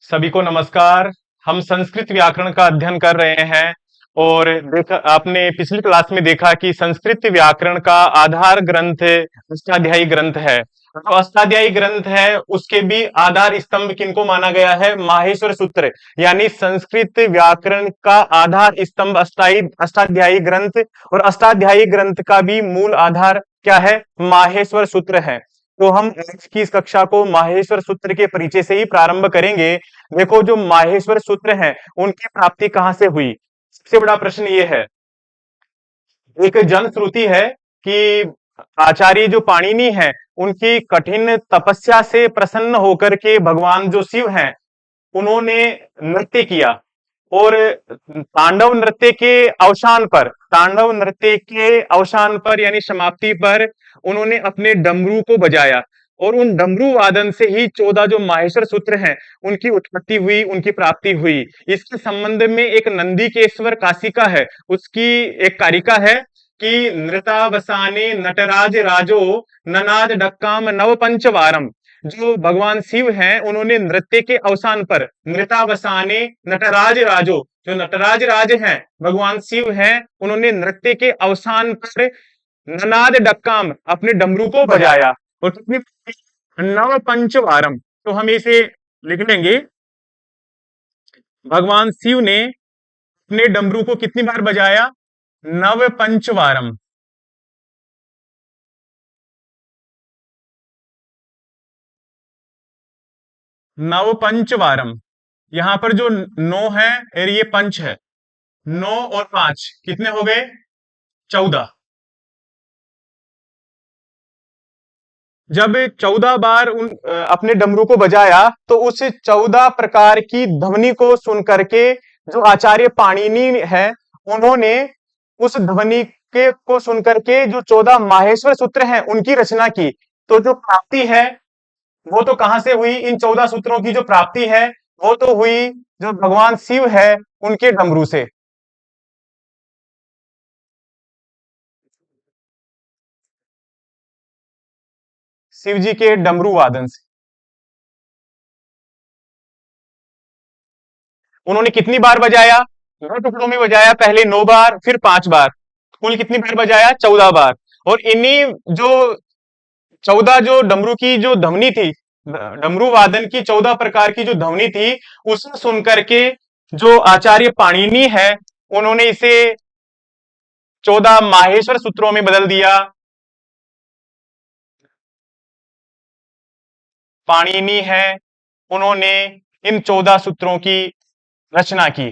सभी को नमस्कार। हम संस्कृत व्याकरण का अध्ययन कर रहे हैं और देखा आपने पिछली क्लास में देखा कि संस्कृत व्याकरण का आधार ग्रंथ अष्टाध्यायी ग्रंथ है। जो अष्टाध्यायी ग्रंथ है उसके भी आधार स्तंभ किनको माना गया है? माहेश्वर सूत्र। यानी संस्कृत व्याकरण का आधार स्तंभ अष्टाध्यायी ग्रंथ, और अष्टाध्यायी ग्रंथ का भी मूल आधार क्या है? माहेश्वर सूत्र है। तो हम आज की इस कक्षा को माहेश्वर सूत्र के परिचय से ही प्रारंभ करेंगे। देखो, जो माहेश्वर सूत्र हैं उनकी प्राप्ति कहां से हुई? सबसे बड़ा प्रश्न ये है। एक जनश्रुति है कि आचार्य जो पाणिनि है उनकी कठिन तपस्या से प्रसन्न होकर के भगवान जो शिव हैं उन्होंने नृत्य किया, और तांडव नृत्य के अवसान पर यानी समाप्ति पर उन्होंने अपने डमरू को बजाया, और उन डमरू वादन से ही 14 जो माहेश्वर सूत्र हैं उनकी उत्पत्ति हुई, उनकी प्राप्ति हुई। इसके संबंध में एक नंदीकेश्वर काशिका है, उसकी एक कारिका है कि नृतावसाने नटराज राजो ननाद डक्काम नव पंचवारम। जो भगवान शिव हैं उन्होंने नृत्य के अवसान पर नृतावसाने नटराज राजो, जो नटराज राज हैं भगवान शिव हैं, उन्होंने नृत्य के अवसान पर ननाद डक्काम अपने डमरू को बजाया, और कितनी? नव पंचवारम। तो हम इसे लिख लेंगे। भगवान शिव ने अपने डमरू को कितनी बार बजाया? नव पंचवारम। नव पंचवारम। यहां पर जो नौ है और ये पंच है, 9 और 5 कितने हो गए? 14। जब 14 बार अपने डमरू को बजाया तो उस 14 प्रकार की ध्वनि को सुन करके जो आचार्य पाणिनि है उन्होंने उस ध्वनि के को सुन करके जो 14 माहेश्वर सूत्र हैं उनकी रचना की। तो जो प्राप्ति है वो तो कहां से हुई? इन 14 सूत्रों की जो प्राप्ति है वो तो हुई जो भगवान शिव है उनके डमरू से। शिव जी के डमरू वादन से। उन्होंने कितनी बार बजाया? 2 टुकड़ों में बजाया, पहले 9 बार फिर 5 बार। कुल कितनी बार बजाया? 14 बार। और इन्हीं जो 14 जो डमरू की जो ध्वनि थी, डमरू वादन की 14 प्रकार की जो ध्वनि थी, उसे सुन करके जो आचार्य पाणिनि है उन्होंने इसे 14 माहेश्वर सूत्रों में बदल दिया। पाणिनि है, उन्होंने इन 14 सूत्रों की रचना की।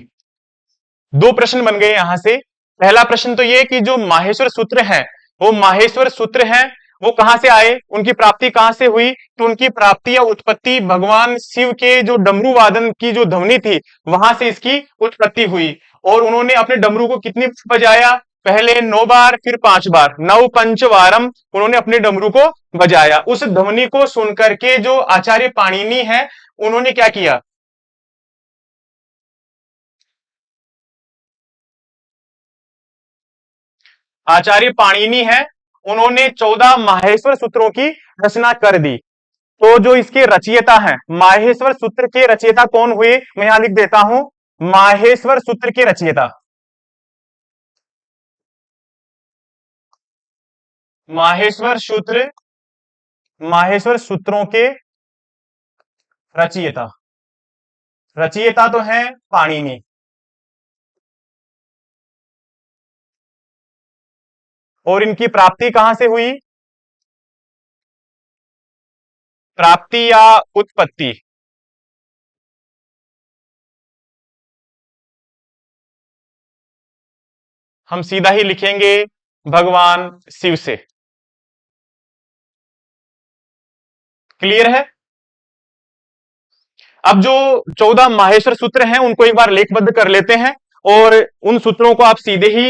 दो प्रश्न बन गए यहां से। पहला प्रश्न तो ये कि जो माहेश्वर सूत्र है वो माहेश्वर सूत्र है, वो कहां से आए, उनकी प्राप्ति कहां से हुई? तो उनकी प्राप्ति या उत्पत्ति भगवान शिव के जो डमरू वादन की जो ध्वनि थी वहां से इसकी उत्पत्ति हुई। और उन्होंने अपने डमरू को कितनी बजाया? पहले 9 बार फिर 5 बार, नव पंचवारम उन्होंने अपने डमरू को बजाया। उस ध्वनि को सुनकर के जो आचार्य पाणिनि है उन्होंने क्या किया? आचार्य पाणिनि है, उन्होंने 14 माहेश्वर सूत्रों की रचना कर दी। तो जो इसके रचयिता हैं, माहेश्वर सूत्र के रचयिता कौन हुए? मैं यहां लिख देता हूं, माहेश्वर सूत्र के रचयिता। माहेश्वर सूत्र, माहेश्वर सूत्रों के रचयिता। रचयिता तो है पाणिनि। और इनकी प्राप्ति कहां से हुई? प्राप्ति या उत्पत्ति? हम सीधा ही लिखेंगे भगवान शिव से। क्लियर है? अब जो 14 माहेश्वर सूत्र हैं उनको एक बार लेखबद्ध कर लेते हैं, और उन सूत्रों को आप सीधे ही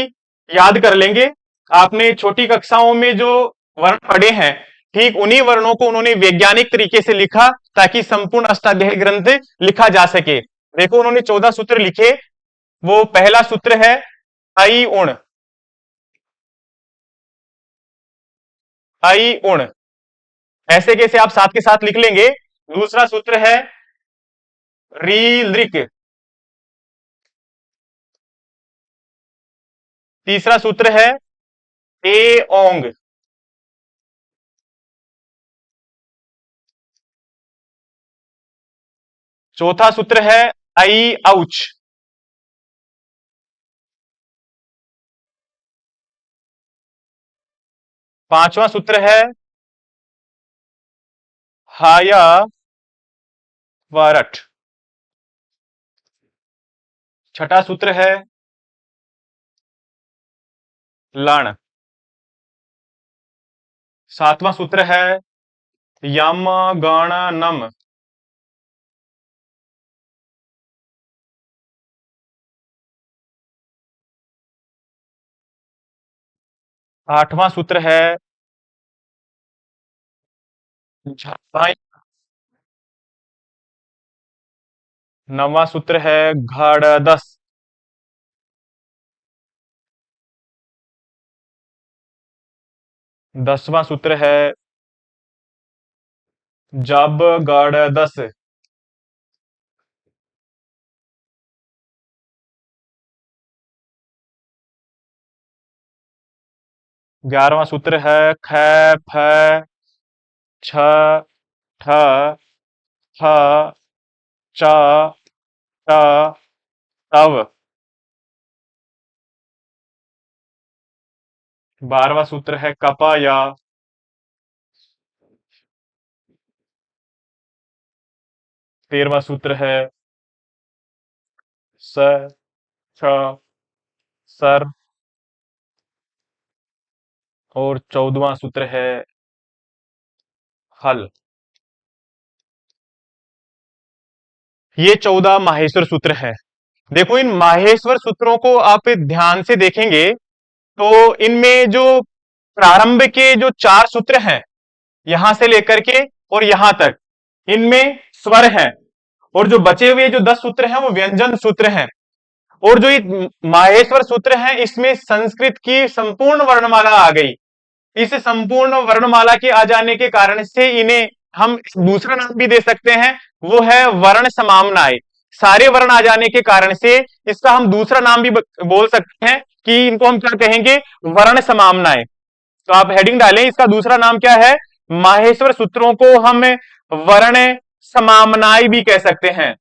याद कर लेंगे। आपने छोटी कक्षाओं में जो वर्ण पढ़े हैं ठीक उन्हीं वर्णों को उन्होंने वैज्ञानिक तरीके से लिखा ताकि संपूर्ण अष्टाध्यायी ग्रंथ लिखा जा सके। देखो, उन्होंने 14 सूत्र लिखे। वो पहला सूत्र है आई उण। आई उण ऐसे कैसे आप साथ के साथ लिख लेंगे। दूसरा सूत्र है री लृक। तीसरा सूत्र है ए ओंग। चौथा सूत्र है आई औच। पांचवा सूत्र है हाया वारठ। छठा सूत्र है लण। सातवां सूत्र है यम गण नम। आठवां सूत्र है झाई। नौवां सूत्र है घड़दस। 10वां सूत्र है जब गड़दस। 11वां सूत्र है ख फ छ ठ ठ च ट तव। 12वां सूत्र है कपा या। 13वां सूत्र है स छ सर। और 14वां सूत्र है हल। ये 14 माहेश्वर सूत्र है। देखो इन माहेश्वर सूत्रों को आप ध्यान से देखेंगे तो इनमें जो प्रारंभ के जो 4 सूत्र हैं यहां से लेकर के और यहां तक इनमें स्वर है। और जो बचे हुए जो 10 सूत्र हैं वो व्यंजन सूत्र हैं। और जो ये माहेश्वर सूत्र हैं इसमें संस्कृत की संपूर्ण वर्णमाला आ गई। इस संपूर्ण वर्णमाला के आ जाने के कारण से इन्हें हम दूसरा नाम भी दे सकते हैं, वो है वर्ण समामनाय। सारे वर्ण आ जाने के कारण से इसका हम दूसरा नाम भी बोल सकते हैं कि इनको हम क्या कहेंगे, वर्ण समामनाय। तो आप हेडिंग डालें, इसका दूसरा नाम क्या है, माहेश्वर सूत्रों को हम वर्ण समामनाय भी कह सकते हैं।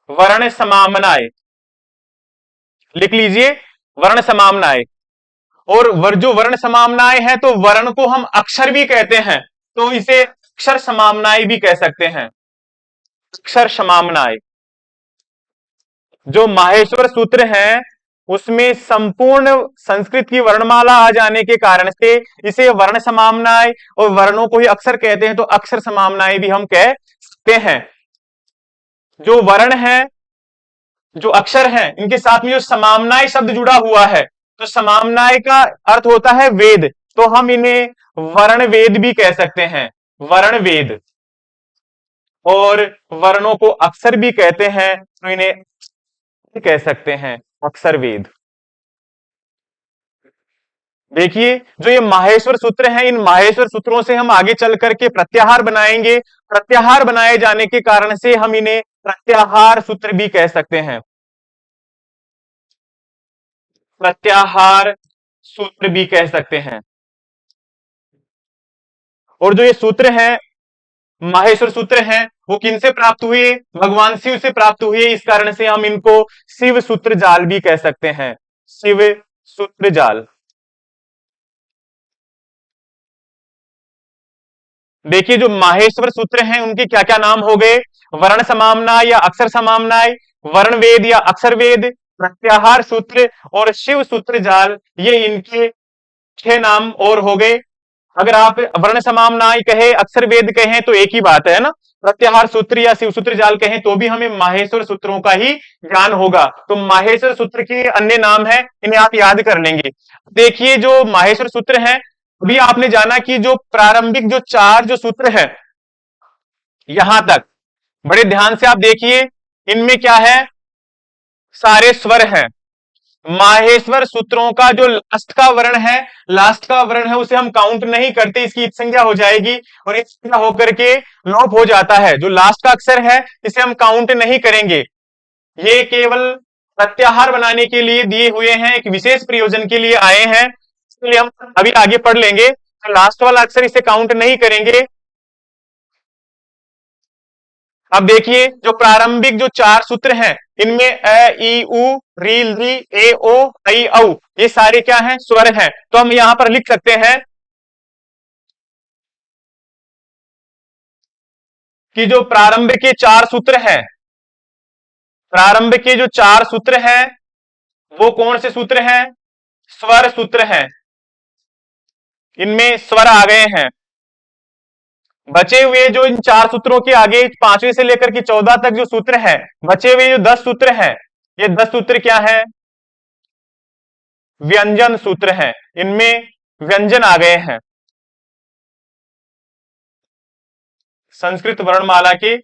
वर्ण समामनाय लिख लीजिए, वर्ण समामनाय। और जो वर्ण समामनाएं हैं तो वर्ण को हम अक्षर भी कहते हैं, तो इसे अक्षर समामनाएं भी कह सकते हैं। अक्षर समामनाएं। जो माहेश्वर सूत्र हैं उसमें संपूर्ण संस्कृत की वर्णमाला आ जाने के कारण से इसे वर्ण समामनाएं, और वर्णों को ही अक्षर कहते हैं तो अक्षर समामनाएं भी हम कह सकते हैं। जो वर्ण है, जो अक्षर है, इनके साथ में जो समामनाएं शब्द जुड़ा हुआ है, तो समामनाएं का अर्थ होता है वेद, तो हम इन्हें वर्ण वेद भी कह सकते हैं। वर्ण वेद। और वर्णों को अक्षर भी कहते हैं तो इन्हें कह सकते हैं अक्षर वेद। देखिए जो ये माहेश्वर सूत्र हैं, इन माहेश्वर सूत्रों से हम आगे चल करके प्रत्याहार बनाएंगे। प्रत्याहार बनाए जाने के कारण से हम इन्हें प्रत्याहार सूत्र भी कह सकते हैं। प्रत्याहार सूत्र भी कह सकते हैं। और जो ये सूत्र हैं, माहेश्वर सूत्र हैं, वो किनसे प्राप्त हुए, भगवान शिव से प्राप्त हुए। इस कारण से हम इनको शिव सूत्र जाल भी कह सकते हैं। शिव सूत्र जाल। देखिए जो माहेश्वर सूत्र हैं उनके क्या क्या नाम हो गए, वर्ण समामनाय या अक्षर समामनाय, वर्ण वेद या अक्षर वेद, प्रत्याहार सूत्र और शिव सूत्र जाल। ये इनके 6 नाम और हो गए। अगर आप वर्ण समामनाय कहे, अक्षर वेद कहें तो एक ही बात है ना, प्रत्याहार सूत्र या शिव सूत्र जाल कहें तो भी हमें माहेश्वर सूत्रों का ही ज्ञान होगा। तो माहेश्वर सूत्र के अन्य नाम है, इन्हें आप याद कर लेंगे। देखिए जो माहेश्वर सूत्र है, अभी आपने जाना कि जो प्रारंभिक जो 4 जो सूत्र है यहां तक, बड़े ध्यान से आप देखिए, इनमें क्या है, सारे स्वर हैं। माहेश्वर सूत्रों का जो लास्ट का वर्ण है उसे हम काउंट नहीं करते, इसकी इत संज्ञा हो जाएगी और इत संज्ञा होकर के लोप हो जाता है। जो लास्ट का अक्षर है इसे हम काउंट नहीं करेंगे, ये केवल प्रत्याहार बनाने के लिए दिए हुए हैं, एक विशेष प्रयोजन के लिए आए हैं, इसलिए हम अभी आगे पढ़ लेंगे। तो लास्ट वाला अक्षर इसे काउंट नहीं करेंगे। अब देखिए जो प्रारंभिक जो 4 सूत्र हैं इनमें अ ई उ री री ए ओ ऐ औ ये सारे क्या हैं, स्वर हैं। तो हम यहां पर लिख सकते हैं कि जो प्रारंभ के 4 सूत्र हैं, प्रारंभ के जो 4 सूत्र हैं वो कौन से सूत्र हैं, स्वर सूत्र हैं, इनमें स्वर आ गए हैं। बचे हुए जो इन 4 सूत्रों के आगे 5वें से लेकर के 14 तक जो सूत्र है, बचे हुए जो 10 सूत्र हैं, ये 10 सूत्र क्या है, व्यंजन सूत्र हैं, इनमें व्यंजन आ गए हैं। संस्कृत वर्णमाला के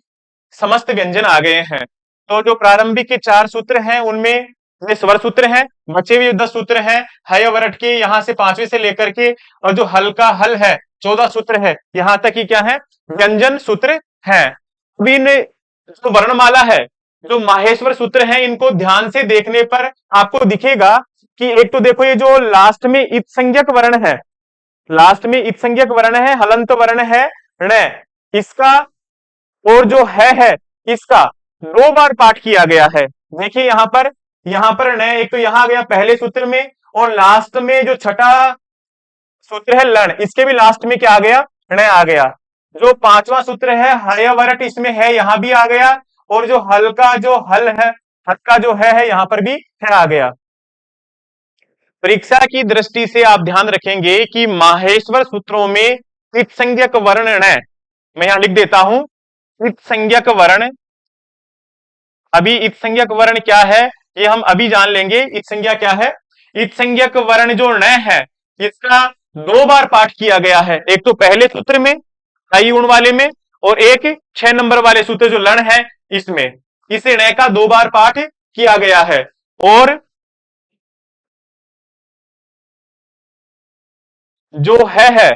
समस्त व्यंजन आ गए हैं। तो जो प्रारंभिक के 4 सूत्र हैं उनमें ये स्वर सूत्र हैं, बचे हुए 10 सूत्र हैं हय वरट के, यहां से 5वें से लेकर के, और जो हल का हल है 14 सूत्र है, यहां तक ही क्या है, व्यंजन सूत्र है। अभी इन जो वर्णमाला है, जो माहेश्वर सूत्र है, इनको ध्यान से देखने पर आपको दिखेगा कि एक तो देखो ये जो लास्ट में इत संज्ञक वर्ण है, लास्ट में इत संज्ञक वर्ण है, हलंत वर्ण है ण, इसका और जो है इसका 2 बार पाठ किया गया है। देखिए यहां पर न, एक तो यहां गया पहले सूत्र में, और लास्ट में जो छठा सूत्र है लण, इसके भी लास्ट में क्या आ गया, ण आ गया। जो 5वां सूत्र है हय वरट, इसमें है यहां भी आ गया, और जो हल का जो हल है, हल का जो है यहां पर भी है आ गया। परीक्षा की दृष्टि से आप ध्यान रखेंगे कि माहेश्वर सूत्रों में इत संज्ञक वर्ण ण, मैं यहां लिख देता हूं इत संज्ञक वर्ण। अभी इत संज्ञक वर्ण क्या है ये हम अभी जान लेंगे, इत संज्ञा क्या है। इत संज्ञक वर्ण जो ण है इसका 2 बार पाठ किया गया है, एक तो पहले सूत्र में आई गुण वाले में, और एक 6 नंबर वाले सूत्र जो लण है इसमें, इसे ण का 2 बार पाठ किया गया है। और जो है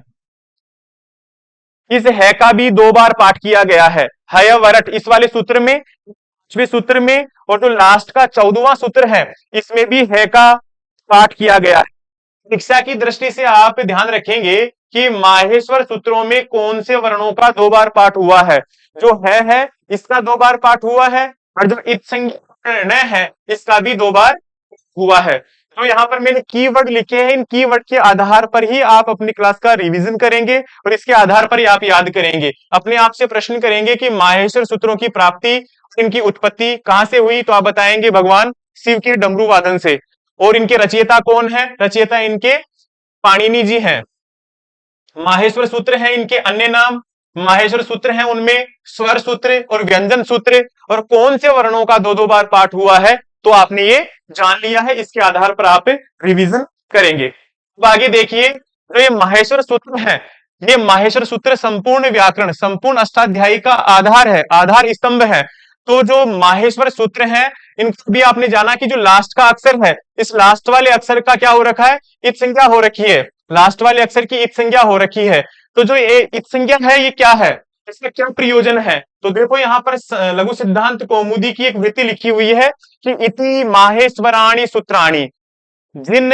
इस है का भी 2 बार पाठ किया गया है, हय वरट इस वाले सूत्र में, 5वें सूत्र में, और जो लास्ट का 14वां सूत्र है इसमें भी है का पाठ किया गया है। शिक्षा की दृष्टि से आप ध्यान रखेंगे कि माहेश्वर सूत्रों में कौन से वर्णों का 2 बार पाठ हुआ है। जो है इसका 2 बार पाठ हुआ है, और जो इत संज्ञा न है इसका भी 2 बार हुआ है। तो यहाँ पर मैंने कीवर्ड लिखे हैं, इन कीवर्ड के आधार पर ही आप अपनी क्लास का रिवीजन करेंगे और इसके आधार पर ही आप याद करेंगे। अपने आप से प्रश्न करेंगे कि माहेश्वर सूत्रों की प्राप्ति, इनकी उत्पत्ति कहां से हुई, तो आप बताएंगे भगवान शिव के डमरू वादन से। और इनके रचयिता कौन है, रचयिता इनके पाणिनि जी हैं। माहेश्वर सूत्र है इनके अन्य नाम, माहेश्वर सूत्र हैं उनमें स्वर सूत्र और व्यंजन सूत्र, और कौन से वर्णों का 2-2 बार पाठ हुआ है तो आपने ये जान लिया है, इसके आधार पर आप रिवीजन करेंगे। अब आगे देखिए जो ये माहेश्वर सूत्र है, ये माहेश्वर सूत्र संपूर्ण व्याकरण, संपूर्ण अष्टाध्यायी का आधार है, आधार स्तंभ है। तो जो माहेश्वर सूत्र है इनको भी आपने जाना कि जो लास्ट का अक्षर है, इस लास्ट वाले अक्षर का क्या हो रखा है, इत संज्ञा हो रखी है, लास्ट वाले अक्षर की इत संज्ञा हो रखी है। तो जो ये इत संज्ञा है ये क्या है, इसका क्या प्रयोजन है, तो देखो यहाँ पर लघु सिद्धांत कौमुदी की एक वृत्ति लिखी हुई है कि इति माहेश्वराणि सूत्राणि। जिन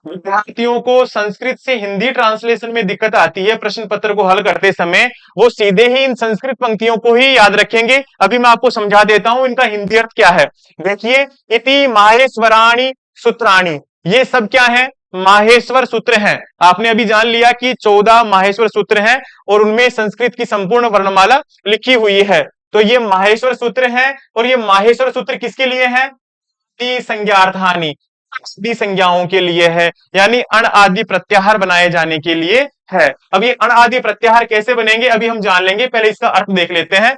विद्यार्थियों को संस्कृत से हिंदी ट्रांसलेशन में दिक्कत आती है प्रश्न पत्र को हल करते समय, वो सीधे ही इन संस्कृत पंक्तियों को ही याद रखेंगे। अभी मैं आपको समझा देता हूं इनका हिंदी अर्थ क्या है। देखिए इति माहेश्वराणि सूत्राणि, ये सब क्या है, माहेश्वर सूत्र हैं। आपने अभी जान लिया कि 14 माहेश्वर सूत्र हैं और उनमें संस्कृत की संपूर्ण वर्णमाला लिखी हुई है। तो ये माहेश्वर सूत्र हैं, और ये माहेश्वर सूत्र किसके लिए है, संज्ञार्थानी, सभी संज्ञाओं के लिए है, यानी अण आदि प्रत्याहार बनाए जाने के लिए है। अब ये अण आदि प्रत्याहार कैसे बनेंगे अभी हम जान लेंगे, पहले इसका अर्थ देख लेते हैं।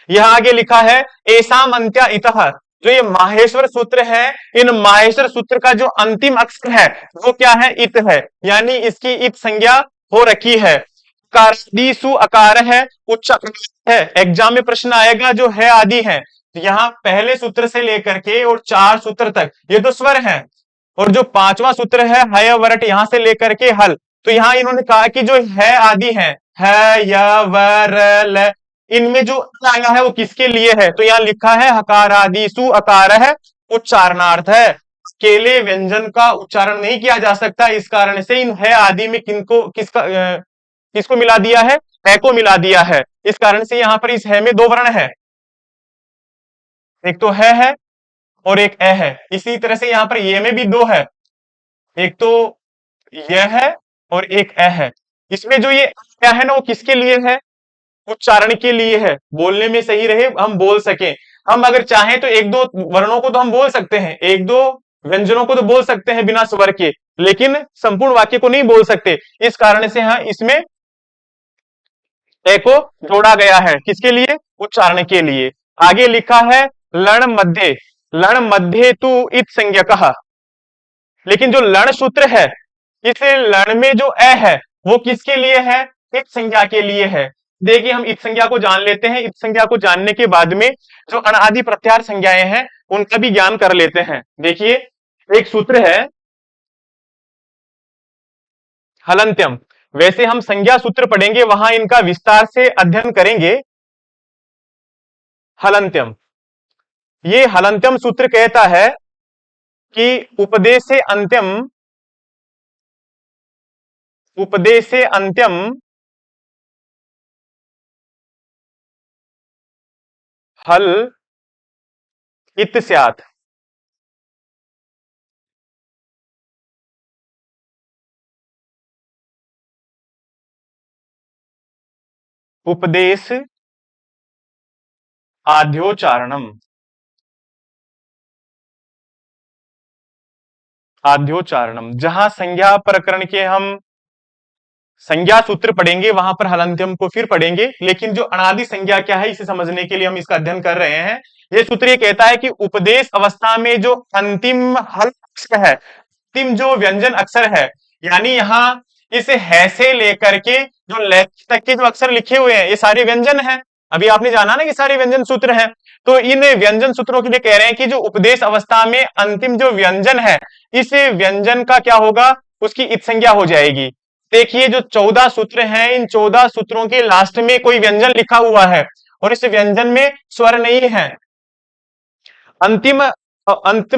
यहां आगे लिखा है एसाम अंत्या इतः, जो ये माहेश्वर सूत्र है, इन माहेश्वर सूत्र का जो अंतिम अक्षर है वो क्या है, इत है, यानी इसकी इत संज्ञा हो रखी है। अकार है, उच्च है, एग्जाम में प्रश्न आएगा जो है आदि है, तो यहाँ पहले सूत्र से लेकर के और 4 सूत्र तक ये तो स्वर है, और जो 5वां सूत्र है हय वरट यहां से लेकर के हल, तो यहाँ इन्होंने कहा कि जो है आदि है य वर ल, इनमें जो आया है वो किसके लिए है, तो यहाँ लिखा है हकार आदि सु अकार है, उच्चारणार्थ है। केले व्यंजन का उच्चारण नहीं किया जा सकता, इस कारण से इन है आदि में किसको मिला दिया है, है को मिला दिया है। इस कारण से यहाँ पर इस है में 2 वर्ण है, एक तो है और एक ए है। इसी तरह से यहाँ पर ये में भी 2 है, एक तो यह है और एक ए है। इसमें जो ये क्या है ना वो किसके लिए है, उच्चारण के लिए है, बोलने में सही रहे, हम बोल सकें। हम अगर चाहें तो एक दो वर्णों को तो हम बोल सकते हैं, एक दो व्यंजनों को तो बोल सकते हैं बिना स्वर के, लेकिन संपूर्ण वाक्य को नहीं बोल सकते। इस कारण से हाँ इसमें ए को जोड़ा गया है, किसके लिए, उच्चारण के लिए। आगे लिखा है लण मध्य तू इत संज्ञकः, लेकिन जो लण सूत्र है इस लण में जो ए है वो किसके लिए है, इत संज्ञा के लिए है। देखिए हम इत संज्ञा को जान लेते हैं, इत संज्ञा को जानने के बाद में जो अनादि प्रत्यार संज्ञाएं हैं उनका भी ज्ञान कर लेते हैं। देखिए एक सूत्र है हलंत्यम, वैसे हम संज्ञा सूत्र पढ़ेंगे वहां इनका विस्तार से अध्ययन करेंगे। हलंत्यम, ये हलंत्यम सूत्र कहता है कि उपदेश से अंत्यम हल इत स्यात्। उपदेश आद्योचारणम, आद्योचारणम, जहां संज्ञा प्रकरण के हम संज्ञा सूत्र पढ़ेंगे वहां पर हलंत्यम को फिर पढ़ेंगे, लेकिन जो अनादि संज्ञा क्या है इसे समझने के लिए हम इसका अध्ययन कर रहे हैं। यह सूत्र ये कहता है कि उपदेश अवस्था में जो अंतिम हल अक्षर है, अंतिम जो व्यंजन अक्षर है, यानी यहाँ इस है से लेकर के जो ले तक के जो अक्षर लिखे हुए हैं ये सारे व्यंजन हैं। अभी आपने जाना ना कि सारे व्यंजन सूत्र हैं, तो इन व्यंजन सूत्रों के लिए कह रहे हैं कि जो उपदेश अवस्था में अंतिम जो व्यंजन है इस व्यंजन का क्या होगा, उसकी इत संज्ञा हो जाएगी। देखिए जो 14 सूत्र हैं इन 14 सूत्रों के लास्ट में कोई व्यंजन लिखा हुआ है और इस व्यंजन में स्वर नहीं है। अंतिम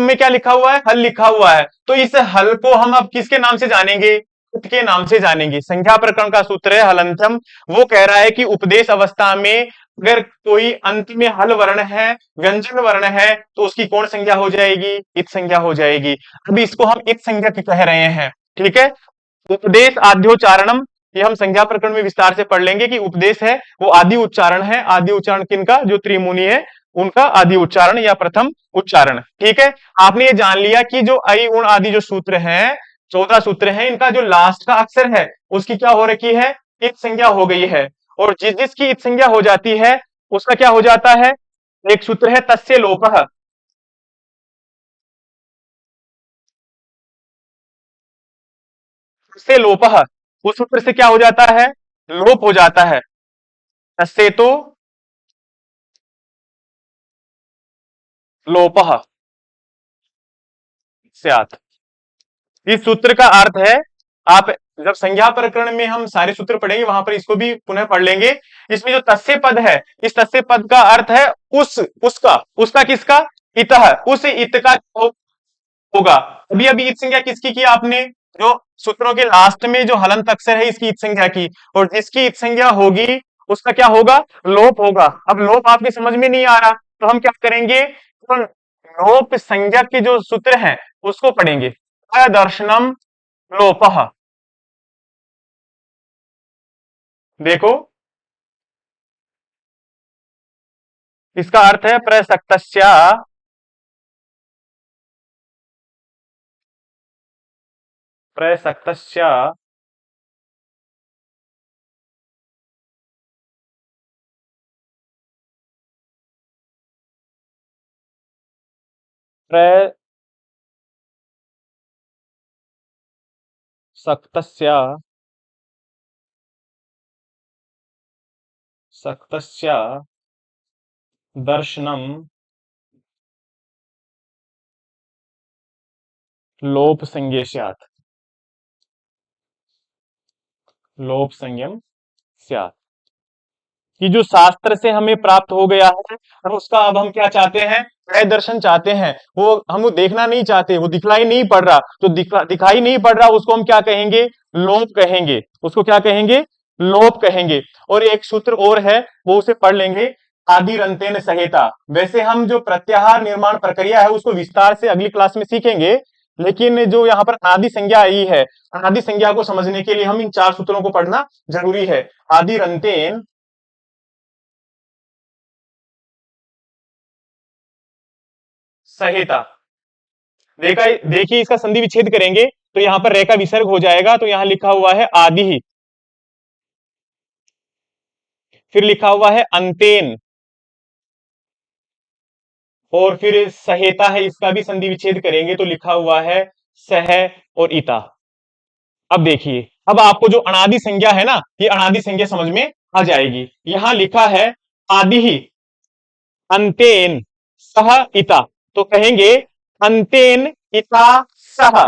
में क्या लिखा हुआ है, हल लिखा हुआ है, तो इस हल को हम अब किसके नाम से जानेंगे, उत के नाम से जानेंगे। संख्या प्रकरण का सूत्र है हलंत्यम, वो कह रहा है कि उपदेश अवस्था में अगर कोई अंत में हल वर्ण है, व्यंजन वर्ण है, तो उसकी कौन संज्ञा हो जाएगी, इत संज्ञा हो जाएगी। अभी इसको हम इत संज्ञा कह रहे हैं, ठीक है। उपदेश आद्योचारणम, ये हम संज्ञा प्रकरण में विस्तार से पढ़ लेंगे कि उपदेश है वो आदि उच्चारण है। आदि उच्चारण किनका, जो त्रिमुनि है उनका आदि उच्चारण या प्रथम उच्चारण, ठीक है। आपने ये जान लिया कि जो अई उण आदि जो सूत्र हैं, 14 सूत्र हैं, इनका जो लास्ट का अक्षर है उसकी क्या हो रखी है, इत संज्ञा हो गई है। और जिस जिसकी इत संज्ञा हो जाती है उसका क्या हो जाता है, एक सूत्र है तस्य लोपः, तस्य लोपः, उस सूत्र से क्या हो जाता है, लोप हो जाता है। तस्य तो लोपः स्यात्। इस सूत्र का अर्थ है, आप जब संज्ञा प्रकरण में हम सारे सूत्र पढ़ेंगे वहां पर इसको भी पुनः पढ़ लेंगे। इसमें जो तस्य पद है, इस तस्य पद का अर्थ है उसका किसका, इतः, उस इत का होगा। अभी अभी इत संज्ञा किसकी की आपने, जो सूत्रों के लास्ट में जो हलंत अक्षर है इसकी इत संज्ञा की, और जिसकी इत संज्ञा होगी उसका क्या होगा, लोप होगा। अब लोप आपकी समझ में नहीं आ रहा तो हम क्या करेंगे, तो लोप संज्ञा के जो सूत्र हैं उसको पढ़ेंगे। दर्शनम लोपः, देखो इसका अर्थ है प्रसक्तस्या, प्रसक्तस्या प्रसक्तस्या सक्तस्या दर्शनम लोप संज्ञा स्यात्, लोप संज्ञम स्यात्। कि जो शास्त्र से हमें प्राप्त हो गया है और उसका अब हम क्या चाहते हैं, न्याय दर्शन चाहते हैं। वो हम वो देखना नहीं चाहते, वो दिखलाई नहीं पड़ रहा, तो दिखाई नहीं पड़ रहा उसको हम क्या कहेंगे, लोप कहेंगे। उसको क्या कहेंगे, लोप कहेंगे। और एक सूत्र और है, वो उसे पढ़ लेंगे, आदिरंतेन सहेता। वैसे हम जो प्रत्याहार निर्माण प्रक्रिया है उसको विस्तार से अगली क्लास में सीखेंगे, लेकिन जो यहाँ पर अनादि संज्ञा आई है, अनादि संज्ञा को समझने के लिए हम इन 4 सूत्रों को पढ़ना जरूरी है। आदिरंतेन सहेता। देखा, देखिए इसका संधि विच्छेद करेंगे तो यहां पर रेखा विसर्ग हो जाएगा, तो यहां लिखा हुआ है आदि ही, फिर लिखा हुआ है अंतेन, और फिर सहेता है, इसका भी संधि विच्छेद करेंगे तो लिखा हुआ है सह और इता। अब देखिए, अब आपको जो अनादि संज्ञा है ना, ये अनादि संज्ञा समझ में आ जाएगी। यहां लिखा है आदि ही अंतेन सह इता, तो कहेंगे अंतेन इता सह,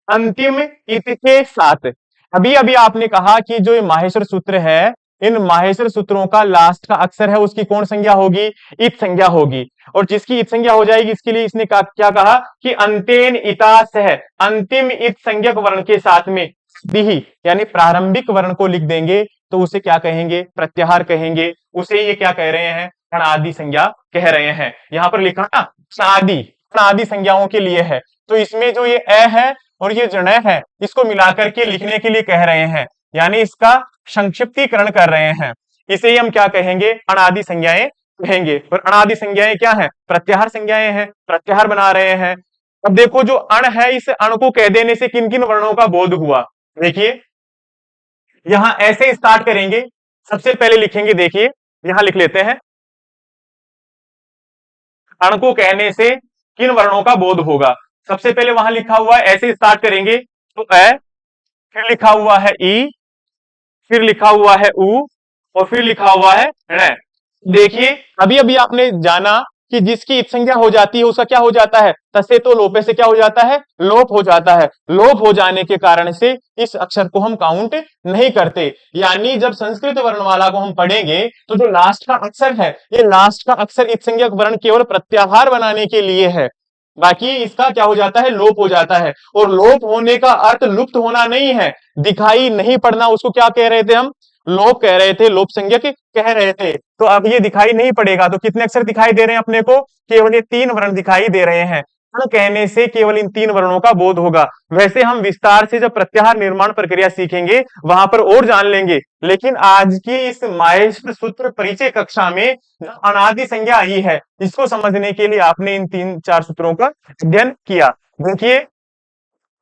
अंतिम इत के साथ। अभी अभी आपने कहा कि जो ये माहेश्वर सूत्र है, इन माहेश्वर सूत्रों का लास्ट का अक्षर है उसकी कौन संज्ञा होगी, इत संज्ञा होगी। और जिसकी इत संज्ञा हो जाएगी इसके लिए इसने क्या कहा कि अंतेन इता सह, अंतिम इत संज्ञक वर्ण के साथ में दिही, यानी प्रारंभिक वर्ण को लिख देंगे तो उसे क्या कहेंगे, प्रत्याहार कहेंगे। उसे ये क्या कह रहे हैं, अनादि संज्ञा कह रहे हैं। यहां पर लिखा ना अनादि, अनादि संज्ञाओं के लिए है। तो इसमें जो ये अ है और ये जो न है, इसको मिलाकर के लिखने के लिए कह रहे हैं, यानी इसका संक्षिप्तीकरण कर रहे हैं। इसे ही हम क्या कहेंगे, अनादि संज्ञाएं कहेंगे। और अनादि संज्ञाएं क्या है, प्रत्याहार संज्ञाएं हैं, प्रत्याहार बना रहे हैं। अब देखो जो अण है, इस अण को कह देने से किन किन वर्णों का बोध हुआ। देखिए यहां ऐसे स्टार्ट करेंगे, सबसे पहले लिखेंगे, देखिए यहां लिख लेते हैं, अण को कहने से किन वर्णों का बोध होगा। सबसे पहले वहां लिखा हुआ है, ऐसे स्टार्ट करेंगे तो फिर लिखा हुआ है ई, फिर लिखा हुआ है उ, और फिर लिखा हुआ है ण। देखिए अभी अभी आपने जाना कि जिसकी इत संज्ञा हो जाती है उसका क्या हो जाता है, तसे तो लोपे से क्या हो जाता है, लोप हो जाता है। लोप हो जाने के कारण से इस अक्षर को हम काउंट नहीं करते। यानी जब संस्कृत वर्णमाला को हम पढ़ेंगे तो जो लास्ट का अक्षर है, ये लास्ट का अक्षर इत संज्ञक वर्ण केवल प्रत्याहार बनाने के लिए है, बाकी इसका क्या हो जाता है, लोप हो जाता है। और लोप होने का अर्थ लुप्त होना नहीं है, दिखाई नहीं पड़ना, उसको क्या कह रहे थे हम, लोप कह रहे थे, लोप संज्ञक कह रहे थे। तो अब ये दिखाई नहीं पड़ेगा, तो कितने अक्षर दिखाई दे रहे हैं अपने को, केवल ये 3 वर्ण दिखाई दे रहे हैं। अण कहने से केवल इन 3 वर्णों का बोध होगा। वैसे हम विस्तार से जब प्रत्याहार निर्माण प्रक्रिया सीखेंगे वहां पर और जान लेंगे, लेकिन आज की इस माहेश्वर सूत्र परिचय कक्षा में जो अनादि संज्ञा आई है, इसको समझने के लिए आपने इन 3-4 सूत्रों का अध्ययन किया। देखिए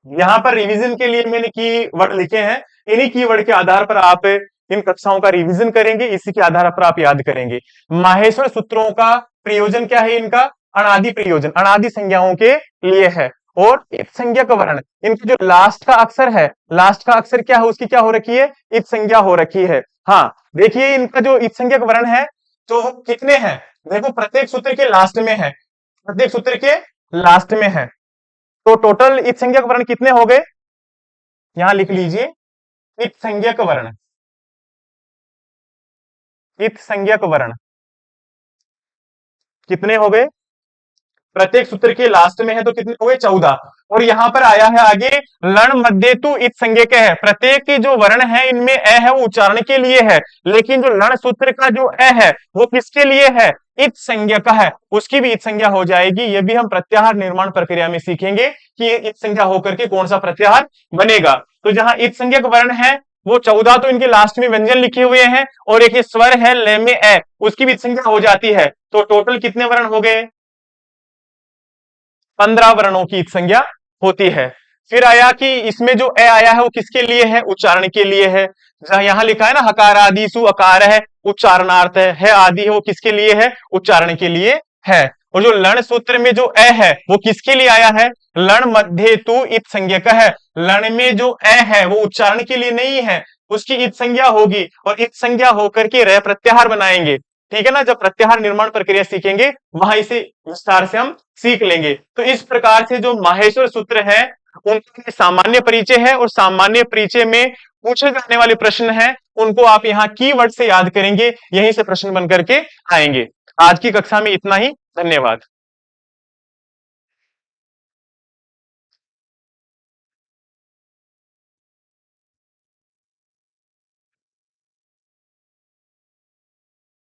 यहां पर रिवीजन के लिए मैंने की वर्ड लिखे हैं, इन्हीं की वर्ड के आधार पर आप इन कक्षाओं का रिवीजन करेंगे, इसी के आधार पर आप याद करेंगे। माहेश्वर सूत्रों का प्रयोजन क्या है, इनका अनादि प्रयोजन, अनादि संज्ञाओं के लिए है। और इत संज्ञक वर्ण, इनका जो लास्ट का अक्षर है, लास्ट का अक्षर क्या है, उसकी क्या हो रखी है, इत संज्ञा हो रखी है। हाँ देखिए इनका जो इत संज्ञक वर्ण है तो कितने हैं, देखो प्रत्येक सूत्र के लास्ट में है, प्रत्येक सूत्र के लास्ट में है। तो टोटल इत संज्ञक वर्ण कितने हो गए, यहां लिख लीजिए, इत संज्ञक वर्ण, इत संज्ञक वर्ण कितने हो गए, प्रत्येक सूत्र के लास्ट में है तो कितने हो गए, 14। और यहां पर आया है आगे लण मध्य तु इत संज्ञक है, प्रत्येक के जो वर्ण है इनमें अ है वो उच्चारण के लिए है, लेकिन जो लण सूत्र का जो अ है वो किसके लिए है, इत संज्ञा का है, उसकी भी इत संज्ञा हो जाएगी। ये भी हम प्रत्याहार निर्माण प्रक्रिया में सीखेंगे कि ये इत संज्ञा होकर के कौन सा प्रत्याहार बनेगा। तो जहां इत संज्ञक वर्ण है वो 14 तो इनके लास्ट में व्यंजन लिखे हुए हैं, और एक ये स्वर है ले में ए, उसकी भी इत संज्ञा हो जाती है। तो टोटल कितने वर्ण हो गए, 15 वर्णों की इत संज्ञा होती है। फिर आया कि इसमें जो ए आया है वो किसके लिए है, उच्चारण के लिए है। जहां यहां लिखा है ना हकार आदि सु अकार है, उच्चारणार्थ है आदि है, वो किसके लिए है, उच्चारण के लिए है। और जो लण सूत्र में जो ए है वो किसके लिए आया है, लण मध्य तु इत संज्ञक है, लण में जो ए है वो उच्चारण के लिए नहीं है, उसकी इत संज्ञा होगी, और इत संज्ञा होकर के रे प्रत्याहार बनाएंगे। ठीक है ना, जब प्रत्याहार निर्माण प्रक्रिया सीखेंगे वहां इसे विस्तार से हम सीख लेंगे। तो इस प्रकार से जो माहेश्वर सूत्र है उनके सामान्य परिचय है और सामान्य परिचय में पूछे जाने वाले प्रश्न हैं उनको आप यहाँ कीवर्ड से याद करेंगे, यहीं से प्रश्न बन करके आएंगे। आज की कक्षा में इतना ही। धन्यवाद।